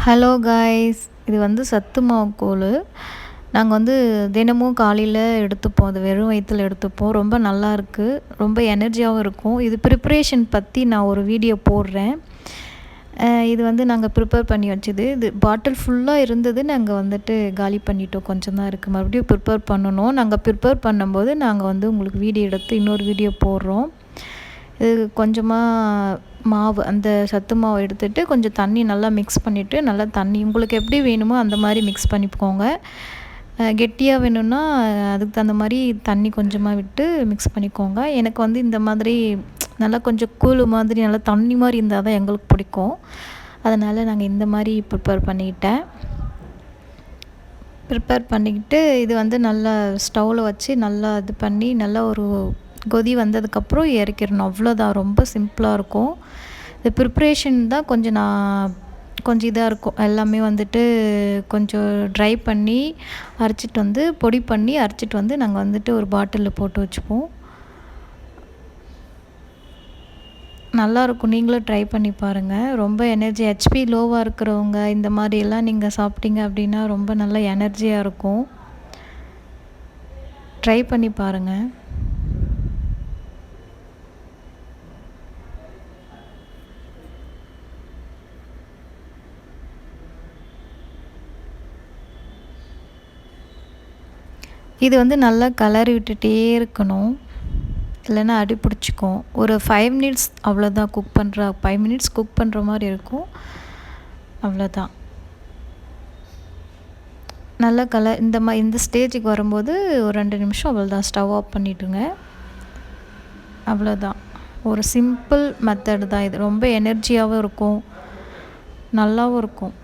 Hello guys, இது வந்து சத்து மாவு கூழ். நாங்கள் வந்து தினமும் காலையில் எடுத்துப்போம். அது வெறும் வயிற்றில் எடுத்துப்போம். ரொம்ப நல்லாயிருக்கு, ரொம்ப எனர்ஜியாகவும் இருக்கும். இது ப்ரிப்ரேஷன் பற்றி நான் ஒரு வீடியோ போடுறேன். இது வந்து நாங்கள் ப்ரிப்பேர் பண்ணி வச்சது. இது பாட்டில் ஃபுல்லாக இருந்தது. நாங்கள் வந்துட்டு காலி பண்ணிட்டோம். கொஞ்சம் தான் இருக்குது, மறுபடியும் ப்ரிப்பேர் பண்ணணும். நாங்கள் ப்ரிப்பேர் பண்ணும்போது நாங்கள் வந்து உங்களுக்கு வீடியோ எடுத்து இன்னொரு வீடியோ போடுறோம். இது கொஞ்சமாக மாவு, அந்த சத்து மாவு எடுத்துகிட்டு கொஞ்சம் தண்ணி நல்லா மிக்ஸ் பண்ணிவிட்டு, நல்லா தண்ணி உங்களுக்கு எப்படி வேணுமோ அந்த மாதிரி மிக்ஸ் பண்ணிக்கோங்க. கெட்டியாக வேணும்னா அதுக்கு தகுந்த மாதிரி தண்ணி கொஞ்சமாக விட்டு மிக்ஸ் பண்ணிக்கோங்க. எனக்கு வந்து இந்த மாதிரி நல்லா கொஞ்சம் கூழ் மாதிரி நல்லா தண்ணி மாதிரி இருந்தால் தான் எங்களுக்கு பிடிக்கும். அதனால் நாங்கள் இந்த மாதிரி ப்ரிப்பேர் பண்ணிக்கிட்டு இது வந்து நல்லா ஸ்டவ்வில் வச்சு நல்லா இது பண்ணி நல்லா ஒரு கொதி வந்ததுக்கப்புறம் இறக்கிடணும். அவ்வளோதான், ரொம்ப சிம்பிளாக இருக்கும். இது ப்ரிப்ரேஷன் தான் கொஞ்சம் இதாக இருக்கும். எல்லாமே வந்துட்டு கொஞ்சம் ட்ரை பண்ணி அரைச்சிட்டு வந்து பொடி பண்ணி அரைச்சிட்டு வந்து நாங்கள் வந்துட்டு ஒரு பாட்டிலில் போட்டு வச்சுப்போம். நல்லாயிருக்கும், நீங்களும் ட்ரை பண்ணி பாருங்கள். ரொம்ப எனர்ஜி, ஹெச்பி லோவாக இருக்கிறவங்க இந்த மாதிரியெல்லாம் நீங்கள் சாப்பிட்டீங்க அப்படின்னா ரொம்ப நல்ல எனர்ஜியாக இருக்கும். ட்ரை பண்ணி பாருங்கள். இது வந்து நல்லா கலரி விட்டுட்டே இருக்கணும், இல்லைன்னா அடி பிடிச்சிக்கும். ஒரு 5 மினிட்ஸ் அவ்வளோதான் குக் பண்ணுற, 5 மினிட்ஸ் குக் பண்ணுற மாதிரி இருக்கும். அவ்வளோதான். நல்லா இந்த ஸ்டேஜுக்கு வரும்போது ஒரு 2 நிமிஷம் அவ்வளோதான், ஸ்டவ் ஆஃப் பண்ணிவிடுங்க. அவ்வளோதான், ஒரு சிம்பிள் மெத்தட் தான் இது. ரொம்ப எனர்ஜியாகவும் இருக்கும், நல்லாவும் இருக்கும்.